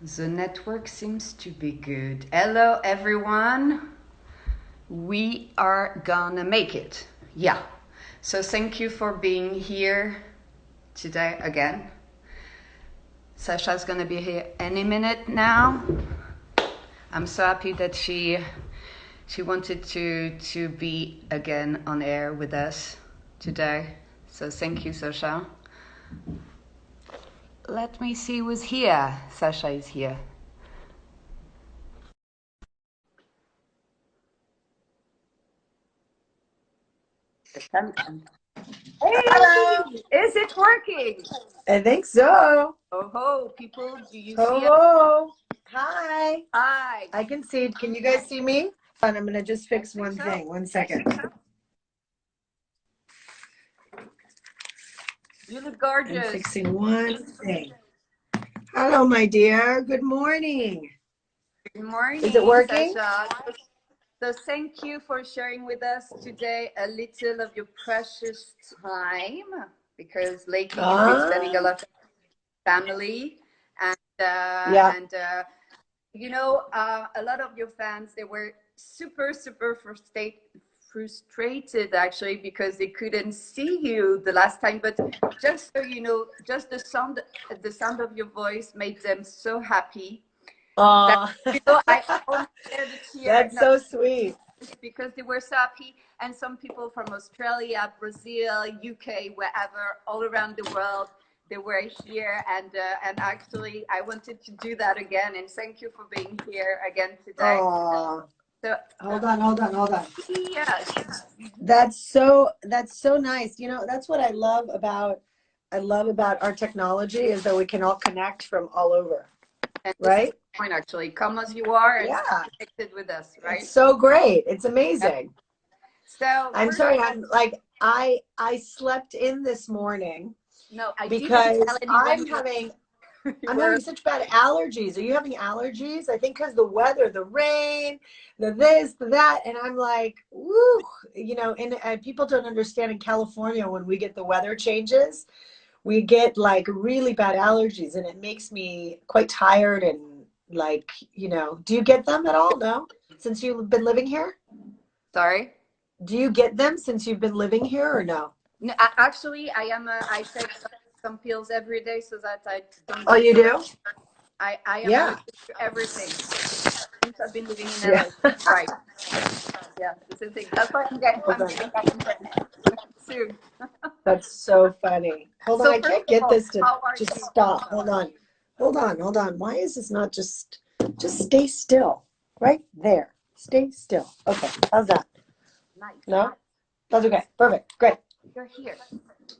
The network seems to be good. Hello, everyone. We are gonna make it. Yeah. So thank you for being here today again. Sasha's gonna be here any minute now. I'm so happy that she wanted to be again on air with us today. So thank you, Sasha. Let me see who's here. Sasha is here. Hello. Hey, is it working? I think so. Oh ho, people, do you see us? Hello. Hi. Hi. I can see. Can you guys see me? And I'm going to just fix one thing. 1 second. You look I'm gorgeous. fixing one thing. Hello, my dear. Good morning. Good morning, Is it working? Sasha. So thank you for sharing with us today a little of your precious time, because lately you've been spending a lot of family and Yeah. a lot of your fans, they were super frustrated actually because they couldn't see you the last time, but just so you know, just the sound of your voice made them so happy that Aw. I almost shed a tear, That's not so sweet. because they were so happy. And some people from Australia, Brazil, UK, wherever, all around the world, they were here. And actually, I wanted to do that again. And thank you for being here again today. Aw. So, Hold on. yes, That's so nice. You know, that's what I love about our technology is that we can all connect from all over, and this is right? the point actually. Come as you are and stay Yeah. connected with us, It's right? so great. It's Yep. amazing. So I'm first, sorry, I'm like I slept in this morning no, I didn't because tell anyone I'm you having you I'm were. having such bad allergies. Are you having allergies? I think because the weather, the rain, the this, the that, and I'm like, woo, and people don't understand in California when we get the weather changes, we get like really bad allergies, and it makes me quite tired and like, do you get them at all? No? Since you've been living here? Sorry. Do you get them since you've been living here or no? No, actually, I take some pills every day so that I don't Oh, get you so. do? I am Yeah. allergic to everything since I've been living in Yeah. LA. Right. Yeah, this is the thing. That's why Hold I'm on. getting back in France soon. That's so funny. Hold on, So I first can't of get all, this to how are just you? stop. Hold on. Why is this not just stay still? Right there. Stay still. Okay. How's that? Nice. No? That's okay. Perfect. Great. You're here.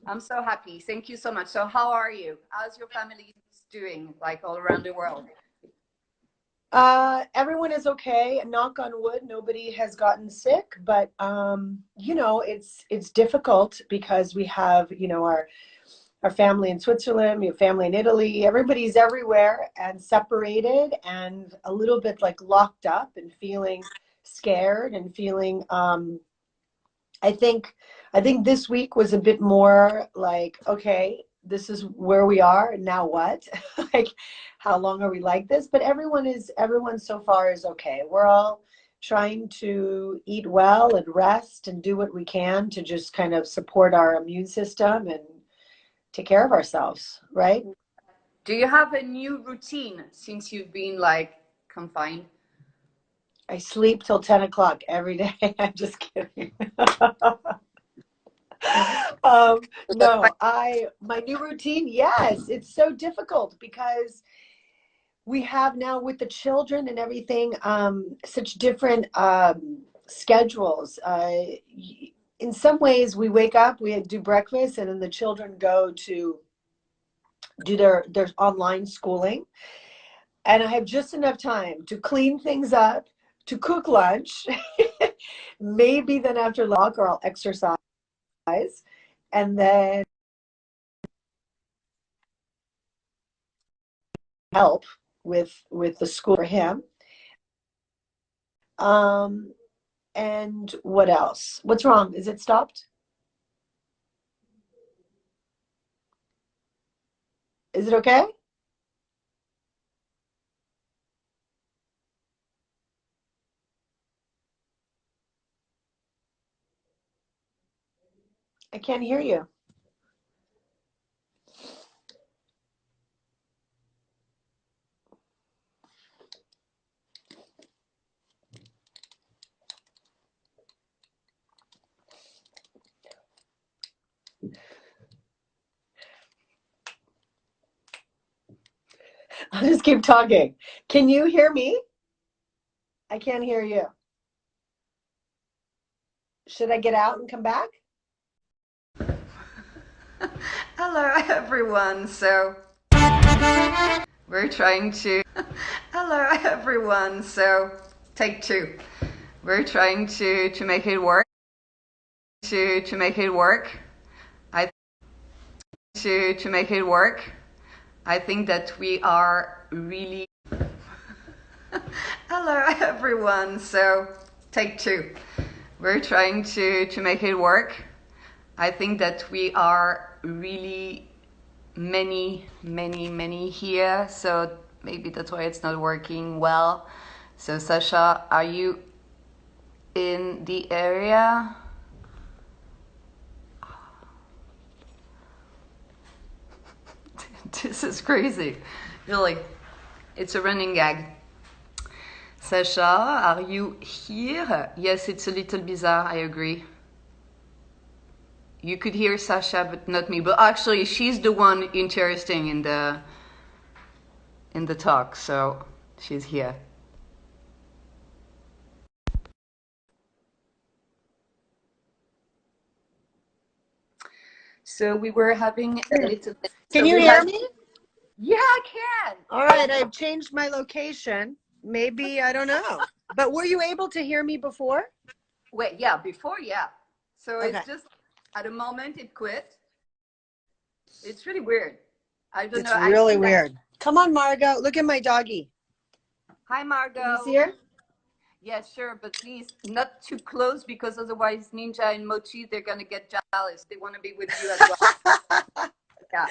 I'm so happy. Thank you so much. So how are you? How's your family doing, like all around the world? Everyone is okay. Knock on wood, nobody has gotten sick, but it's difficult because we have, our family in Switzerland, we have family in Italy. Everybody's everywhere and separated and a little bit like locked up and feeling scared and feeling. I think this week was a bit more like, okay, this is where we are. Now what? Like, how long are we like this? But everyone so far is okay. We're all trying to eat well and rest and do what we can to just kind of support our immune system and take care of ourselves, right? Do you have a new routine since you've been like confined? I sleep till 10 o'clock every day. I'm just kidding. So that's No, my new routine, yes, it's so difficult because we have now with the children and everything, such different schedules. In some ways, we wake up, we do breakfast, and then the children go to do their online schooling. And I have just enough time to clean things up, to cook lunch, maybe then after walk or I'll exercise, and then help with the school for him. Um, and what else? What's wrong? Is it stopped? Is it okay? I can't hear you. I'll just keep talking. Can you hear me? I can't hear you. Should I get out and come back? Hello, everyone. So we're trying to. Hello, everyone. So take two. We're trying to make it work. To make it work. I to make it work. I think that we are really. Hello, everyone. So take two. We're trying to make it work. I think that we are really many here, so maybe that's why it's not working well. So Sasha, are you in the area? This is crazy. Really, it's a running gag. Sasha, are you here? Yes, it's a little bizarre, I agree. You could hear Sasha, but not me. But actually, she's the one interesting in the talk, so she's here. So we were having a little. Can you hear me? Yeah, I can. All right, I've changed my location. Maybe, I don't know. But were you able to hear me before? Wait, yeah, before, yeah. So Okay. it's just at a moment it quit. It's really weird. I don't know. It's really weird. Come on, Margot. Look at my doggy. Hi, Margot. Can you see her? Yeah, sure, but please not too close because otherwise Ninja and Mochi, they're gonna get jealous. They want to be with you as well. Yeah.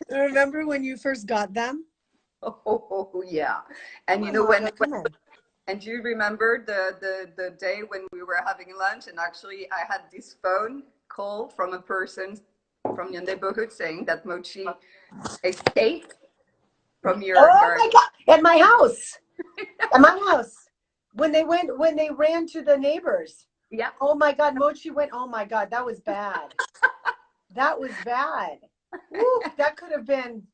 Remember when you first got them? Oh yeah. And you know and do you remember the day when we were having lunch and actually I had this phone call from a person from your neighborhood saying that Mochi escaped from your garden. My God, at my house. At my house. When they ran to the neighbors. Yeah. Oh my God, Mochi went, oh my God, that was bad. That was bad. Woo, that could have been.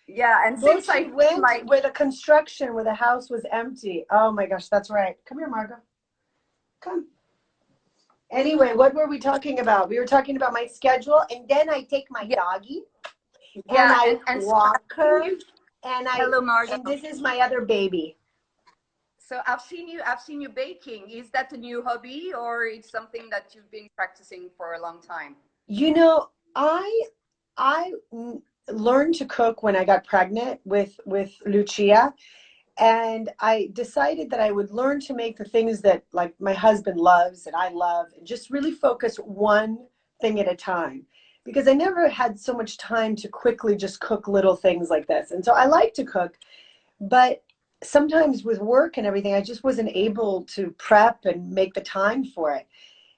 Yeah, and Mochi since I went where the construction, where the house was empty. Oh my gosh, that's right. Come here, Margot. Come. Anyway, what were we talking about? We were talking about my schedule, and then I take my doggy, and I walk her, and Hello, Margot. and this is my other baby. So I've seen you baking. Is that a new hobby or it's something that you've been practicing for a long time? You know, I learned to cook when I got pregnant with Lucia, and I decided that I would learn to make the things that like my husband loves and I love, and just really focus one thing at a time, because I never had so much time to quickly just cook little things like this. And so I like to cook, but sometimes with work and everything, I just wasn't able to prep and make the time for it.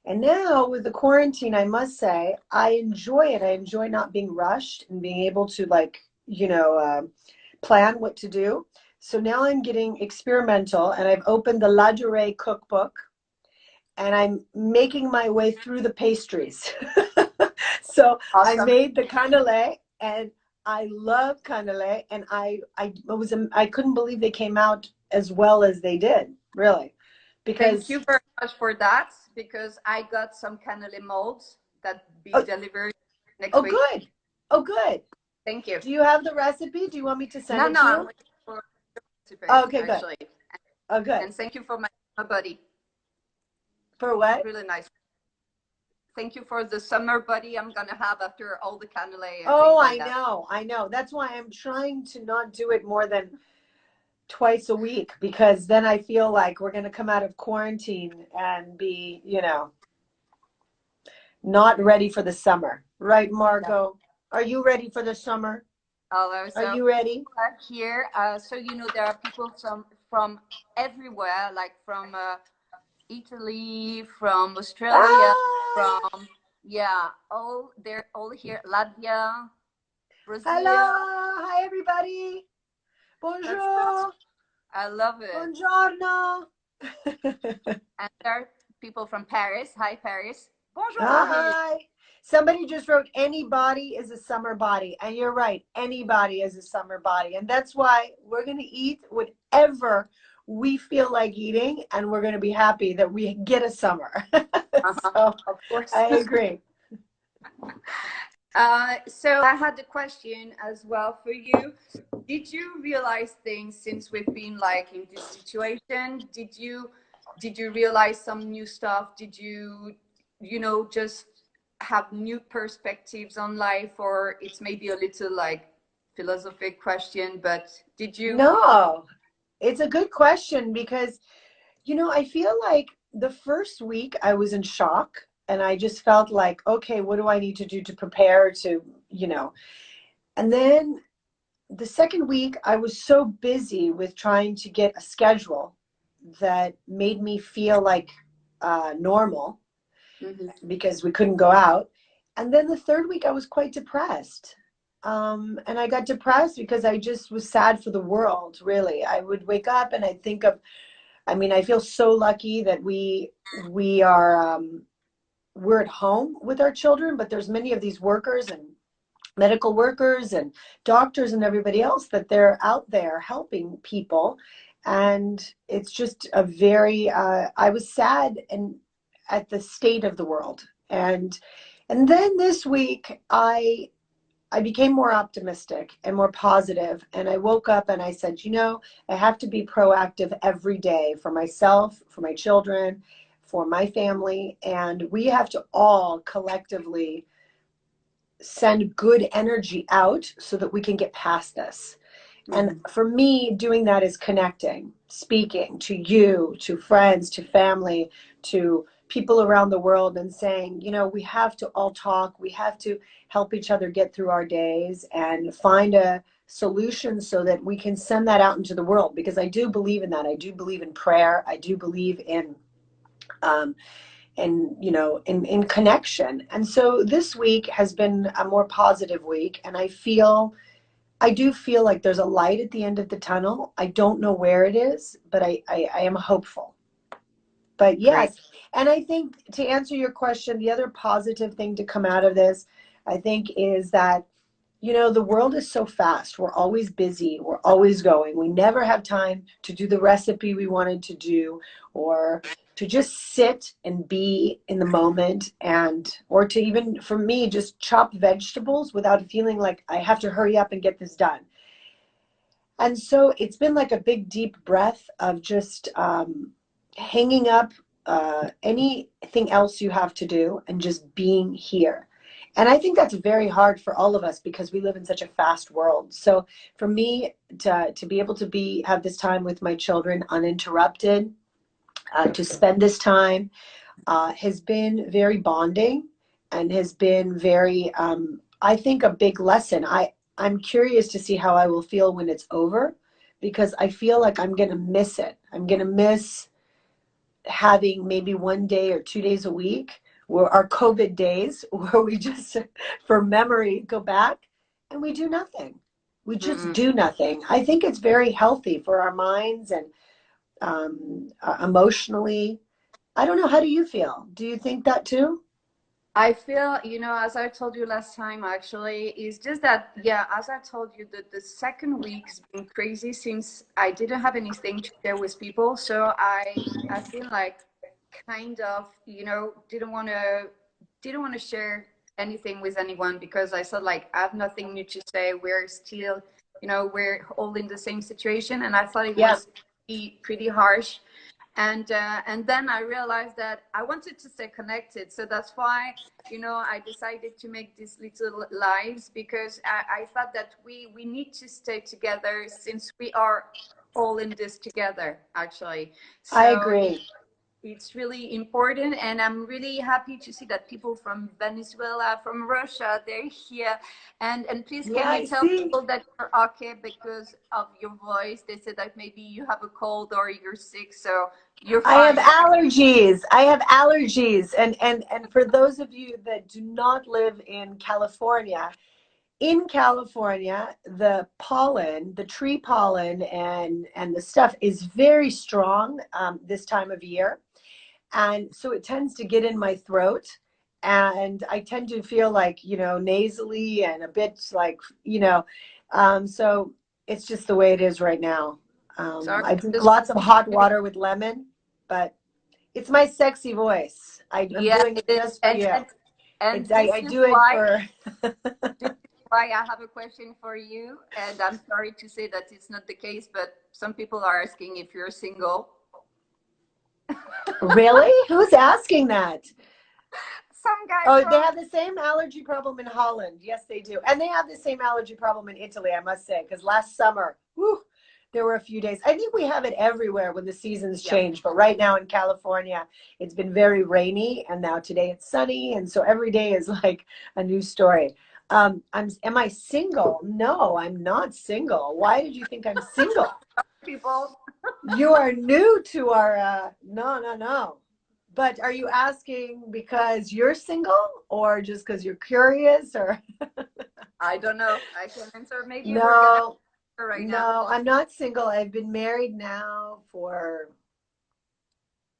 And now with the quarantine, I must say, I enjoy it. I enjoy not being rushed and being able to plan what to do. So now I'm getting experimental, and I've opened the La Durée cookbook, and I'm making my way through the pastries. So awesome. I made the cannelé, and I love cannelé, and I couldn't believe they came out as well as they did, really. Because thank you very much for that, because I got some cannelé molds that be delivered next week. Good. Oh, good. Thank you. Do you have the recipe? Do you want me to send it to you? No, I'm waiting for the recipe, okay, actually. Good. Oh, good. And thank you for my buddy. For what? Really nice. Thank you for the summer buddy I'm gonna have after all the cannelé. Oh, I know. That's why I'm trying to not do it more than twice a week, because then I feel like we're going to come out of quarantine and be, not ready for the summer. Right, Margot? Are you ready for the summer? Hello. So are you ready? Here, so there are people from everywhere, like from Italy, from Australia, from Yeah, they're all here. Latvia, Hello, Brazil. hi everybody. That's good. Bonjour, I love it. buongiorno. And there are people from Paris. Hi, Paris. Bonjour, Paris. Hi. Somebody just wrote anybody is a summer body. And you're right, anybody is a summer body. And that's why we're going to eat whatever we feel like eating. And we're going to be happy that we get a summer. Uh-huh. So Of course. I agree. So I had a question as well for you. Did you realize things since we've been like in this situation? Did you realize some new stuff? Did you just have new perspectives on life, or it's maybe a little like philosophic question, but did you? No, it's a good question because, I feel like the first week I was in shock and I just felt like, okay, what do I need to do to prepare to, and then the second week I was so busy with trying to get a schedule that made me feel like normal Mhm. because we couldn't go out. And then the third week I was quite depressed. And I got depressed because I just was sad for the world, really. I would wake up and I'd think of, I feel so lucky that we are we're at home with our children, but there's many of these workers and medical workers and doctors and everybody else that they're out there helping people. And it's just a very I was sad and at the state of the world. And then this week I became more optimistic and more positive. And I woke up and I said, I have to be proactive every day for myself, for my children, for my family. And we have to all collectively send good energy out so that we can get past this. And Mhm. for me, doing that is connecting, speaking to you, to friends, to family, to people around the world and saying, we have to all talk. We have to help each other get through our days and find a solution so that we can send that out into the world. Because I do believe in that. I do believe in prayer. I do believe um, in connection. And so this week has been a more positive week. And I do feel like there's a light at the end of the tunnel. I don't know where it is, but I am hopeful. But Great. yes, and I think to answer your question, the other positive thing to come out of this, I think, is that, the world is so fast. We're always busy. We're always going. We never have time to do the recipe we wanted to do or to just sit and be in the moment or to even, for me, just chop vegetables without feeling like I have to hurry up and get this done. And so it's been like a big, deep breath of just hanging up anything else you have to do and just being here. And I think that's very hard for all of us because we live in such a fast world. So for me to be able to have this time with my children uninterrupted, to spend this time has been very bonding and has been very, I think, a big lesson. I'm curious to see how I will feel when it's over because I feel like I'm going to miss it. I'm going to miss having maybe 1 day or 2 days a week where our COVID days where we just, for memory, go back and we do nothing. We just Mm-mm. do nothing. I think it's very healthy for our minds and emotionally. I don't know. How do you feel? Do you think that too? I feel, as I told you last time, actually, it's just that, yeah, as I told you, that the second week's been crazy since I didn't have anything to share with people. So I've been like kind of, didn't want to share anything with anyone because I thought like I have nothing new to say. We're still, we're all in the same situation, and I thought it Yeah. was pretty harsh. And then I realized that I wanted to stay connected, so that's why I decided to make these little lives because I thought that we need to stay together since we are all in this together, actually. I So agree. It's really important, and I'm really happy to see that people from Venezuela, from Russia, they're here. And please, Yeah, can you I tell see. people that you're okay because of your voice? They said that maybe you have a cold or you're sick, so you're I have fine. allergies. I have allergies. And for those of you that do not live in California, the pollen, the tree pollen and the stuff is very strong this time of year. And so it tends to get in my throat. And I tend to feel like, nasally and a bit like, so it's just the way it is right now. Sorry, I drink just lots of hot water with lemon, but it's my sexy voice. I'm yeah, doing it it is. just for you. And I this is do it why for. this is why I have a question for you. And I'm sorry to say that it's not the case, but some people are asking if you're single. Really? Who's asking that? Some guy Oh, they from have the same allergy problem in Holland. Yes, they do. And they have the same allergy problem in Italy, I must say, because last summer, whew, there were a few days. I think we have it everywhere when the seasons yeah. change, but right now in California, it's been very rainy, and now today it's sunny, and so every day is like a new story. Am I single? No, I'm not single. Why did you think I'm single? People. You are new to our, no, no, no. But are you asking because you're single or just because you're curious or? I don't know. I can answer. Maybe we're gonna No, answer right now. no, I'm not single. I've been married now for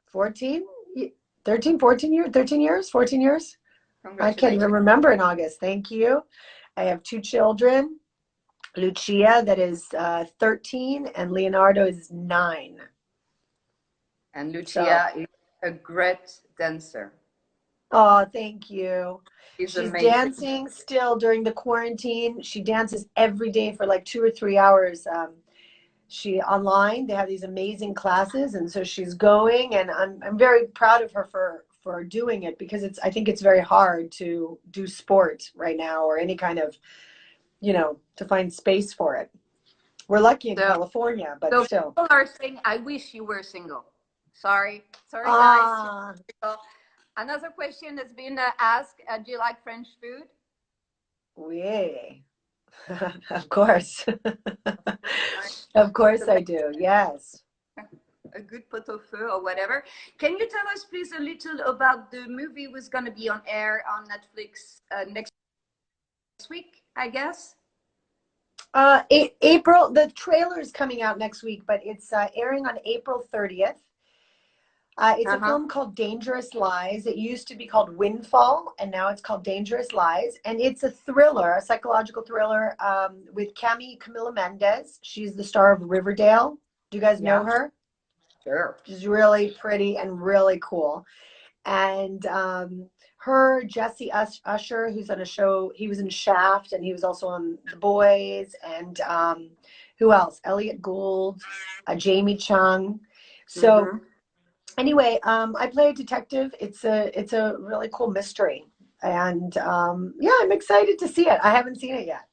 14, 13, 14 years, 13 years, 14 years. I can't even Congratulations. remember in August. Thank you. I have two children, Lucia, that is 13, and Leonardo is 9. And So, Lucia is a great dancer. oh, thank you. She's She's amazing. dancing still during the quarantine. She dances every day for like 2 or 3 hours. She online. They have these amazing classes, and so she's going. And I'm very proud of her for doing it because I think it's very hard to do sport right now or any kind of to find space for it. We're lucky in So, California, but so still. people are saying, "I wish you were single." Sorry, sorry, guys. You're Ah, single. Another question that's been asked: do you like French food? oui. Of course. Right. Of course I do. Yes. A good pot au feu or whatever. Can you tell us, please, a little about the movie was going to be on air on Netflix next week, I guess? April, the trailer is coming out next week, but it's airing on April 30th. It's Uh a huh. film called Dangerous Lies. It used to be called Windfall, and now it's called Dangerous Lies. And it's a thriller, a psychological thriller with Camila Mendez. She's the star of Riverdale. Do you guys know Yeah, her? sure. She's really pretty and really cool. And her, Jesse Usher, who's on a show, he was in Shaft, and he was also on The Boys. And who else? Elliot Gould, Jamie Chung. So Mm-hmm. anyway, I play a detective. It's a really cool mystery, and yeah, I'm excited to see it. I haven't seen it yet.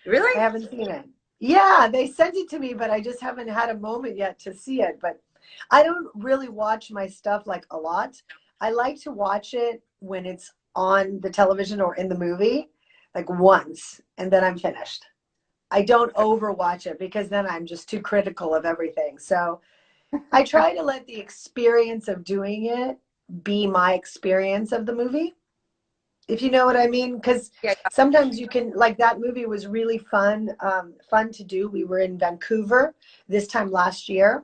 I Really? haven't seen it. Yeah, they sent it to me, but I just haven't had a moment yet to see it. But I don't really watch my stuff like a lot. I like to watch it when it's on the television or in the movie, like once, and then I'm finished. I don't overwatch it because then I'm just too critical of everything. So I try to let the experience of doing it be my experience of the movie, if you know what I mean. Because Yeah, sometimes you can, like that movie was really fun to do. We were in Vancouver this time last year,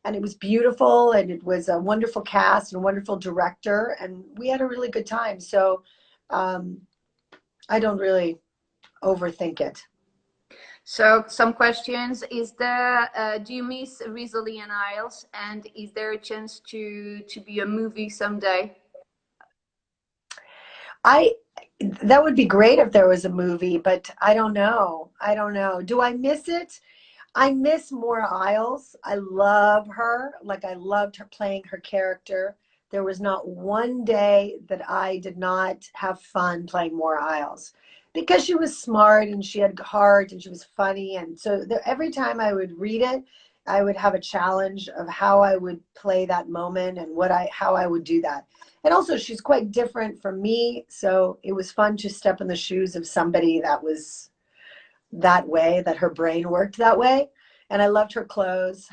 and it was beautiful, and it was a wonderful cast and a wonderful director, and we had a really good time. So um, I don't really overthink it. so, some questions. Is there, do you miss Rizzoli and Isles? And is there a chance to be a movie someday? I That would be great if there was a movie, but I don't know. I don't know. Do I miss it? I miss Maura Isles. I love her. Like I loved her playing her character. There was not one day that I did not have fun playing Maura Isles because she was smart and she had heart and she was funny. And so every time I would read it, I would have a challenge of how I would play that moment and how I would do that. And also she's quite different from me, so it was fun to step in the shoes of somebody that was that way, that her brain worked that way. And I loved her clothes.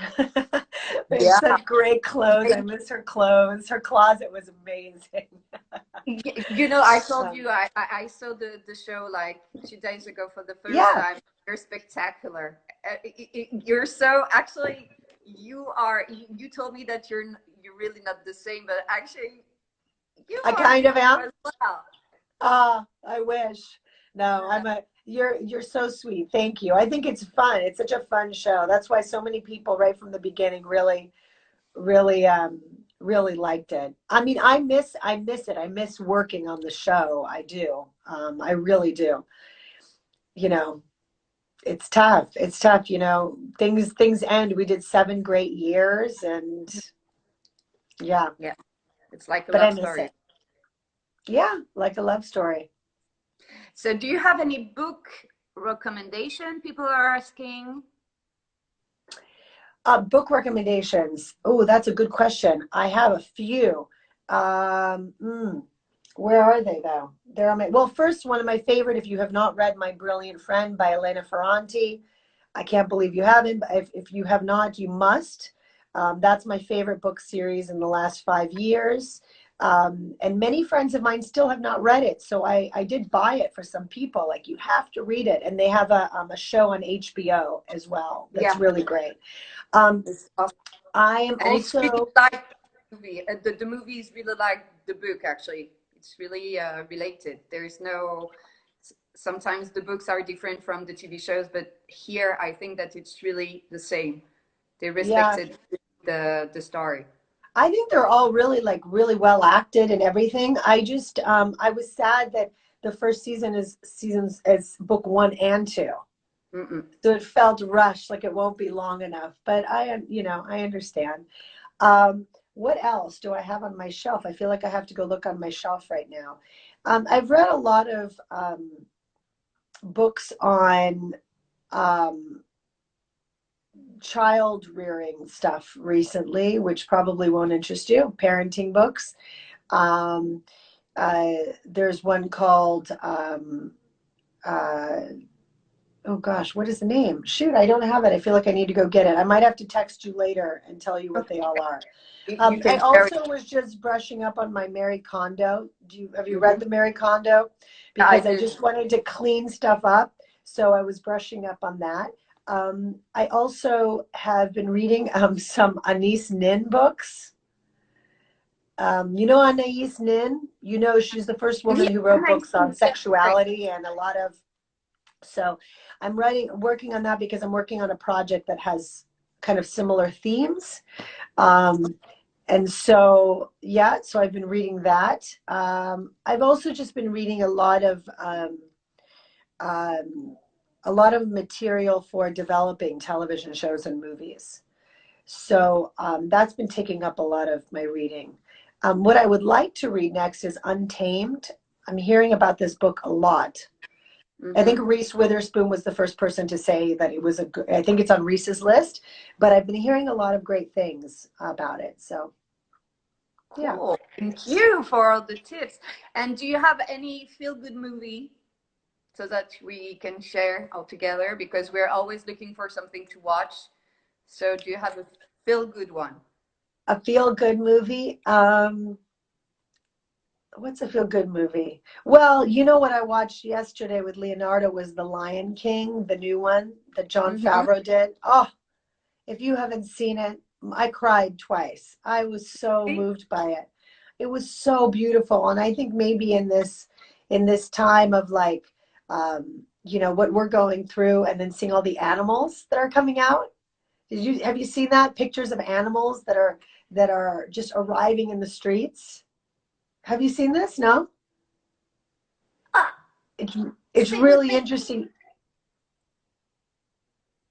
They had Yeah. such great clothes. I miss her clothes. Her closet was amazing. You know, I told you I saw the show like 2 days ago for the first Yeah, time. You're spectacular. You're so actually you told me that you're really not the same, but actually you I are kind of am. as well. I wish. No, you're so sweet. Thank you. I think it's fun. It's such a fun show. That's why so many people right from the beginning really really liked it. I mean, I miss it. I miss working on the show. I do. I really do. You know, it's tough. It's tough, things end. We did 7 great years, and yeah, Yeah, it's like a but I love miss story. it. Yeah, like a love story. So, do you have any book recommendation? People are asking. Book recommendations. Oh, that's a good question. I have a few. Um, mm, where are they though? They're on my, well, first, one of my favorite, if you have not read My Brilliant Friend by Elena Ferranti, I can't believe you haven't, but if you have not, you must. That's my favorite book series in the last 5 years. And many friends of mine still have not read it. So I did buy it for some people. Like, you have to read it. And they have a show on HBO as well. That's Yeah, really great. Um, it's awesome. I am And it's really also, like the movie. The movie is really like the book. Actually, it's really related. There is no. Sometimes the books are different from the TV shows, but here I think that it's really the same. They yeah, respected the story. I think they're all really, like, really well acted and everything. I was sad that the first seasons as book 1 and 2. Mm-mm. So it felt rushed, like it won't be long enough. But I understand. What else do I have on my shelf? I feel like I have to go look on my shelf right now. I've read a lot of books on um, child rearing stuff recently, which probably won't interest you. Parenting books. Um, there's one called uh, oh gosh, what is the name? Shoot, I don't have it. I feel like I need to go get it. I might have to text you later and tell you what they all are. You I can share it. also was just brushing up on my Mary Kondo. Have you read Mm-hmm. the Mary Kondo? I Because I did. just wanted to clean stuff up, so I was brushing up on that. I also have been reading some Anais Nin books. Anais Nin? She's the first woman Yeah, who wrote I books on see. Yeah, right. sexuality and a lot of, so I'm working on that because I'm working on a project that has kind of similar themes. Um, and so, yeah, so I've been reading that. I've also just been reading um, a lot of material for developing television shows and movies. So that's been taking up a lot of my reading. What I would like to read next is Untamed. I'm hearing about this book a lot. I think Mm-hmm. Reese Witherspoon was the first person to say that it was I think it's on Reese's list, but I've been hearing a lot of great things about it. So, yeah. Cool. Thank you for all the tips. And do you have any feel good movie so that we can share all together? Because we're always looking for something to watch. So, do you have a feel good one? A feel good movie. What's a feel good movie? Well, what I watched yesterday with Leonardo was The Lion King, the new one that Jon Mm-hmm. Favreau did. Oh, if you haven't seen it, I cried twice. I was so moved by it. It was so beautiful, and I think maybe in this time of, like, what we're going through, and then seeing all the animals that are coming out. Have you seen that, pictures of animals that are just arriving in the streets? Have you seen this? No? Ah, It's it's stay with really me. interesting.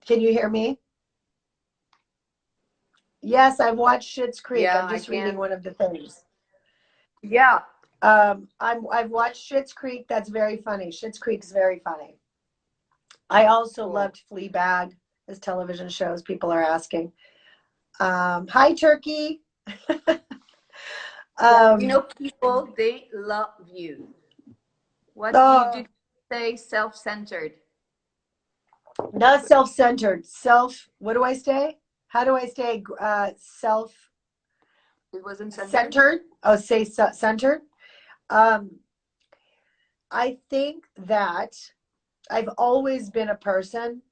Can you hear me? Yes, I've watched Schitt's Creek. Yeah, I'm I just reading can. one of the things. Yeah. I've watched Schitt's Creek. That's very funny. Schitt's Creek's very funny. I also Cool. loved Fleabag. as television shows, people are asking. Hi, Turkey. Well, you um, know, people, they love you. What do you do oh, to stay self-centered? not self-centered. What do I stay? How do I stay It wasn't centered? self-centered? Oh, say centered. Um, I think that I've always been a person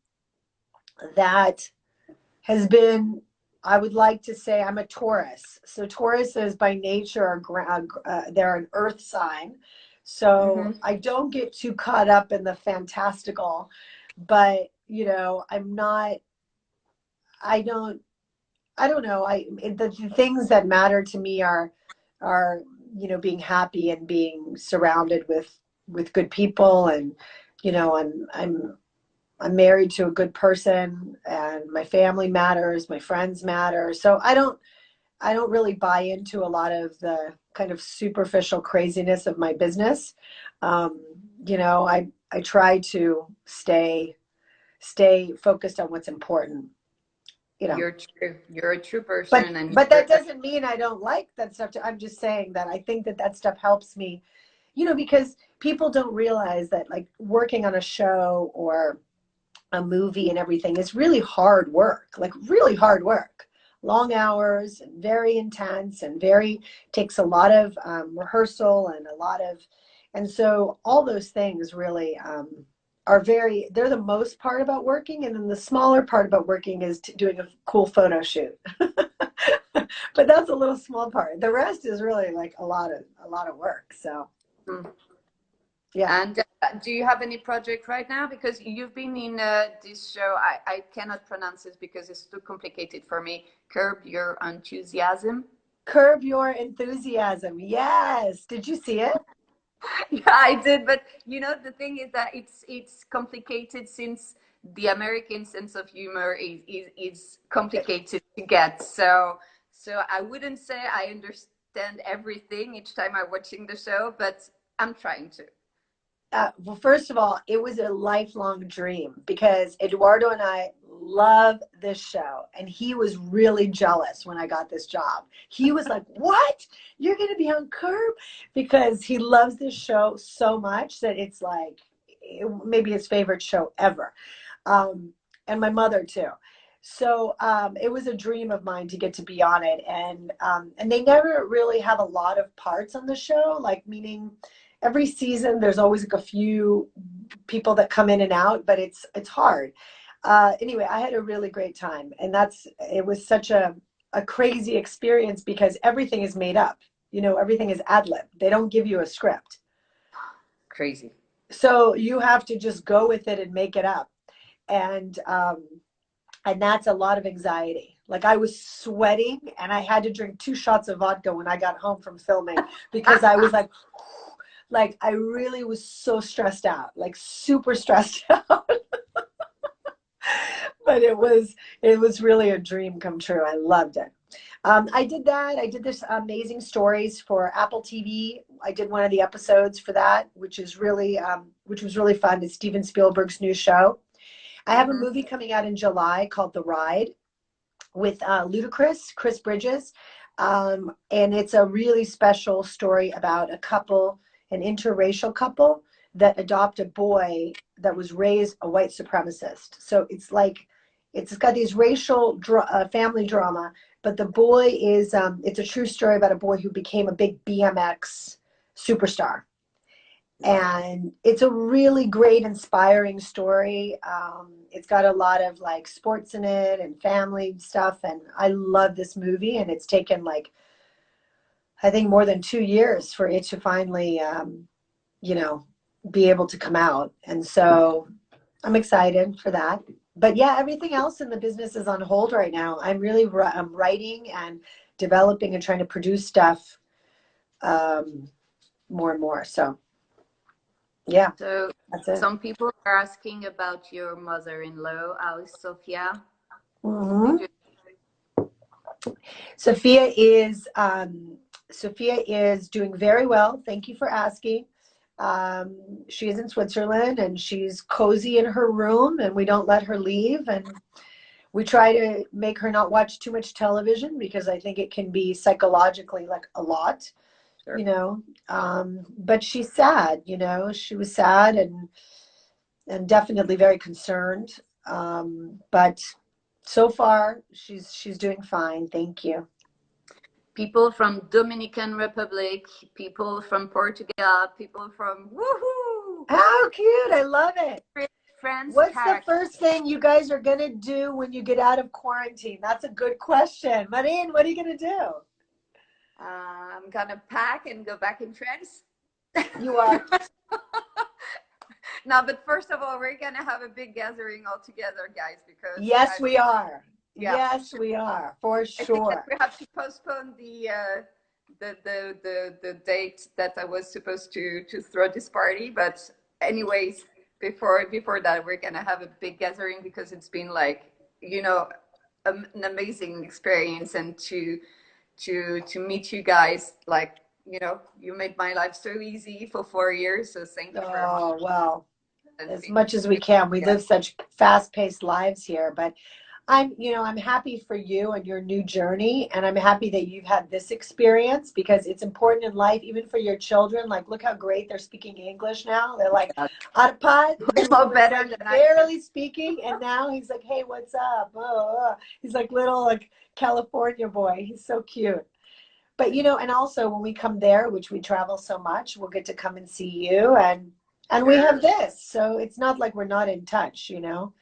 that has been, I would like to say I'm a Taurus. So Taurus is by nature, they're an earth sign. So Mm-hmm. I don't get too caught up in the fantastical, but I'm not, I don't, I don't know. The things that matter to me are, being happy and being surrounded with good people. And, I'm married to a good person, and my family matters, my friends matter. So I don't really buy into a lot of the kind of superficial craziness of my business. Um, I try to stay focused on what's important, you know. You're true. You're a true But person, and but you're that doesn't mean I don't like that stuff. I'm just saying that I think that stuff helps me, because people don't realize that, like, working on a show or a movie and everything is really hard work, like really hard work. Long hours and very intense and takes a lot of rehearsal and and so all those things really they're the most part about working. And then the smaller part about working is doing a cool photo shoot. But that's a little small part. The rest is really like a lot of work. So Mm. yeah. And do you have any project right now? Because you've been in this show. I cannot pronounce it because it's too complicated for me. Curb Your Enthusiasm. Curb Your Enthusiasm. Yes. Did you see it? Yeah, I did, but the thing is that it's complicated since the American sense of humor is complicated to get. So I wouldn't say I understand everything each time I'm watching the show, but I'm trying to. Well, first of all, it was a lifelong dream because Eduardo and I love this show. And he was really jealous when I got this job. He was like, "What? You're going to be on Curb?" Because he loves this show so much that it's like maybe his favorite show ever. Um, and my mother too. So it was a dream of mine to get to be on it. And they never really have a lot of parts on the show, like, meaning every season there's always like a few people that come in and out, but it's hard. Anyway, I had a really great time, and it was such a crazy experience because everything is made up. Everything is ad lib. They don't give you a script, Crazy. so you have to just go with it and make it up. And that's a lot of anxiety. Like, I was sweating and I had to drink 2 shots of vodka when I got home from filming because I was like I really was so stressed out, like super stressed out. But it was really a dream come true. I loved it. I did that. I did this Amazing Stories for Apple TV. I did one of the episodes for that, which was really fun. It's Steven Spielberg's new show. I have a Hmm. movie coming out in July called The Ride with Ludacris, Chris Bridges. And it's a really special story about a couple, an interracial couple that adopt a boy that was raised a white supremacist. So it's got these family drama, but the boy it's a true story about a boy who became a big BMX superstar. Wow. And it's a really great, inspiring story. It's got a lot of like sports in it and family stuff, and I love this movie. And it's taken, like, I think more than 2 years for it to finally, you know, be able to come out. And so I'm excited for that. But yeah, everything else in the business is on hold right now. I'm writing and developing and trying to produce stuff more and more. So yeah, So that's it. some people are asking about your mother-in-law, Alice Sophia. Did Hmm. you? Sophia is Sophia is doing very well. Thank you for asking. She is in Switzerland and she's cozy in her room and we don't let her leave. And we try to make her not watch too much television because I think it can be psychologically like a lot, Sure. you know. But she's sad, you know, she was sad and definitely very concerned. But so far she's doing fine. Thank you. People from Dominican Republic, people from Portugal, people from woohoo, How cute. I love it. France. What's the first thing you guys are going to do when you get out of quarantine? That's a good question. Marine, what are you going to do? I'm gonna pack and go back in France. You are. No, but first of all, we're gonna have a big gathering all together, guys, because yes, we are. Yeah, yes, we are for I think that sure. we have to postpone the date that I was supposed to throw this party. But anyways, before that, we're gonna have a big gathering because it's been like, you know, an amazing experience, and to meet you guys, like, you know, you made my life so easy for 4 years, so thank you very much. Oh, well, as And much as we can. We yeah, live such fast-paced lives here, but I'm happy for you and your new journey, and I'm happy that you've had this experience because it's important in life, even for your children. Like, look how great they're speaking English now. They're like, Arpad, way who more was better like than I can. barely speaking, and now he's like, hey, what's up? Oh. He's like little like California boy. He's so cute. But and also when we come there, which we travel so much, we'll get to come and see you, and we have Sure. this, so it's not like we're not in touch. No,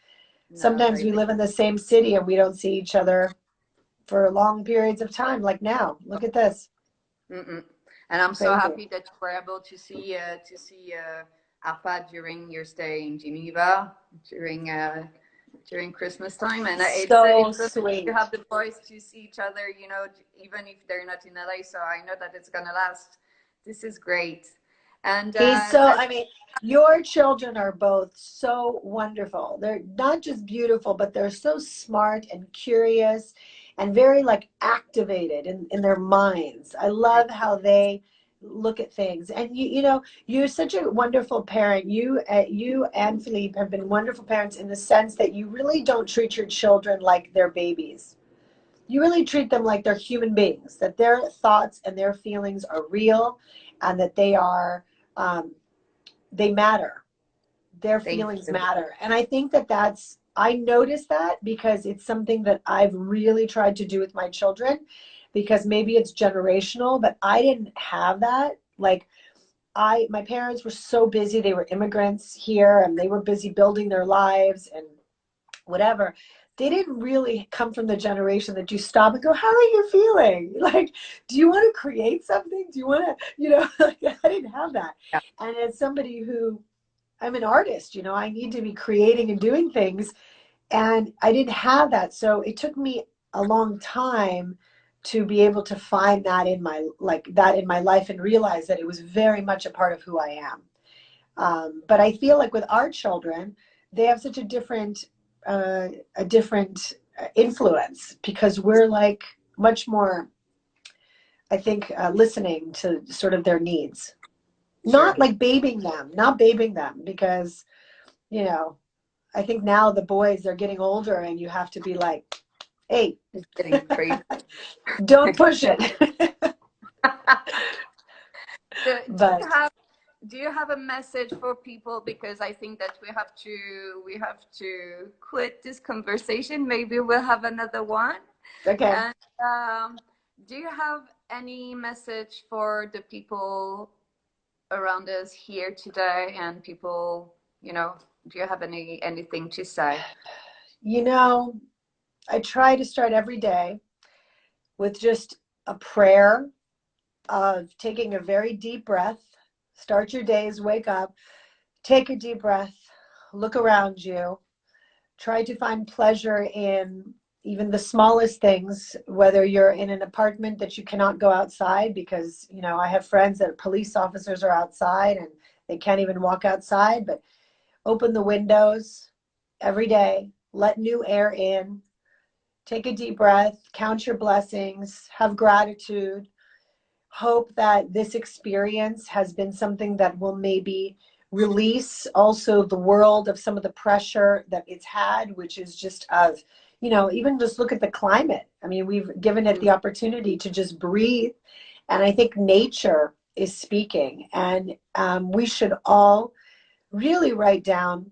Sometimes we live in the same city and we don't see each other for long periods of time, like now. Look at this. Mm-mm. And I'm so Crazy. happy that you were able to see Arpad during your stay in Geneva during Christmas time. And So it's so nice to sweet. have the boys to see each other, you know, even if they're not in LA. So I know that it's gonna last. This is great. And I mean, your children are both so wonderful. They're not just beautiful, but they're so smart and curious and very like activated in their minds. I love how they look at things. And you're such a wonderful parent. You and Philippe have been wonderful parents in the sense that you really don't treat your children like they're babies. You really treat them like they're human beings, that their thoughts and their feelings are real and that um, they matter. Their thank feelings you. matter. And I think I noticed that because it's something that I've really tried to do with my children, because maybe it's generational, but I didn't have that. Like, my parents were so busy. They were immigrants here and they were busy building their lives and whatever. They didn't really come from the generation that you stop and go, how are you feeling? Like, do you want to create something? Do you want to, like, I didn't have that. Yeah. And as somebody who, I'm an artist, I need to be creating and doing things. And I didn't have that. So it took me a long time to be able to find that in my life and realize that it was very much a part of who I am. But I feel like with our children, they have such uh, a different influence because we're like much more, I think, listening to sort of their needs. Sure. Not like not babying them because, I think now the boys are getting older and you have to be like, hey, It's getting crazy. don't push it. do, do But you have do you have a message for people, because I think that we have to quit this conversation, maybe we'll have another one. okay. And do you have any message for the people around us here today, and people, do you have anything to say? You know, I try to start every day with just a prayer of taking a very deep breath. Start your days, wake up, take a deep breath, look around you, try to find pleasure in even the smallest things, whether you're in an apartment that you cannot go outside because, I have friends that police officers are outside and they can't even walk outside, but open the windows every day, let new air in, take a deep breath, count your blessings, have gratitude. hope that this experience has been something that will maybe release also the world of some of the pressure that it's had, which is just of, you know, even just look at the climate. I mean, we've given it the opportunity to just breathe. And I think nature is speaking. And we should all really write down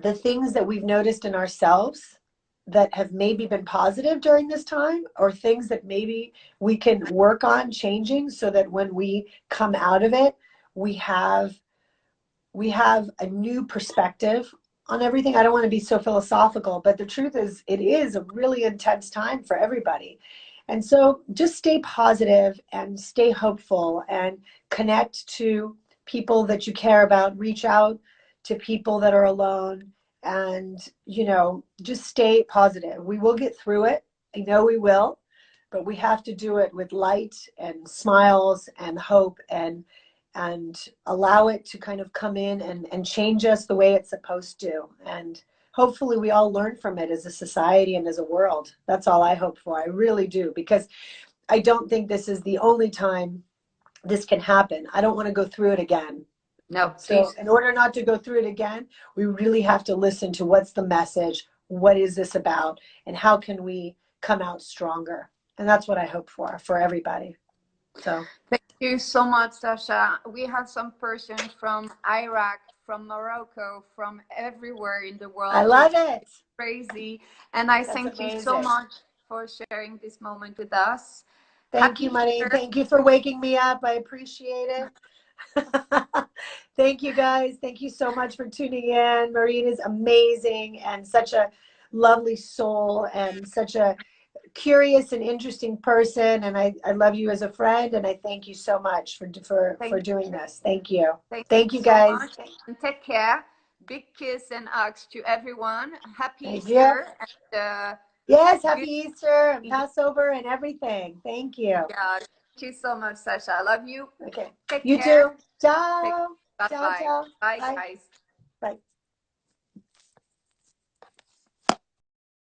the things that we've noticed in ourselves that have maybe been positive during this time, or things that maybe we can work on changing so that when we come out of it, we have a new perspective on everything. I don't want to be so philosophical, but the truth is it is a really intense time for everybody. And so just stay positive and stay hopeful and connect to people that you care about, reach out to people that are alone, and, you know, just stay positive. We will get through it. I know we will, but we have to do it with light and smiles and hope, and allow it to kind of come in and change us the way it's supposed to. And hopefully we all learn from it as a society and as a world. That's all I hope for. I really do, because I don't think this is the only time this can happen. I don't want to go through it again. No, So please. in order not to go through it again, we really have to listen to what's the message, what is this about, and how can we come out stronger. And that's what I hope for everybody. So Thank you so much, Sasha. We have some person from Iraq, from Morocco, from everywhere in the I world. love It's it. crazy. And I That's thank you so amazing. much for sharing this moment with us. Thank you, Happy Money. Easter. Thank you for waking me up. I appreciate it. Thank you, guys. Thank you so much for tuning in. Maureen is amazing and such a lovely soul and such a curious and interesting person. And I love you as a friend. And I thank you so much for Thank doing this. Thank you. Thank Thank you you, so guys. much and take care. Big kiss and hugs to everyone. Happy Thank you. Easter and Yes, happy good Easter and evening. Passover and everything. Thank you. Yeah, thank you so much, Sasha. I love you. Okay. Take You care. too. Ciao. Bye Ciao, bye. ciao. Bye, Bye. guys.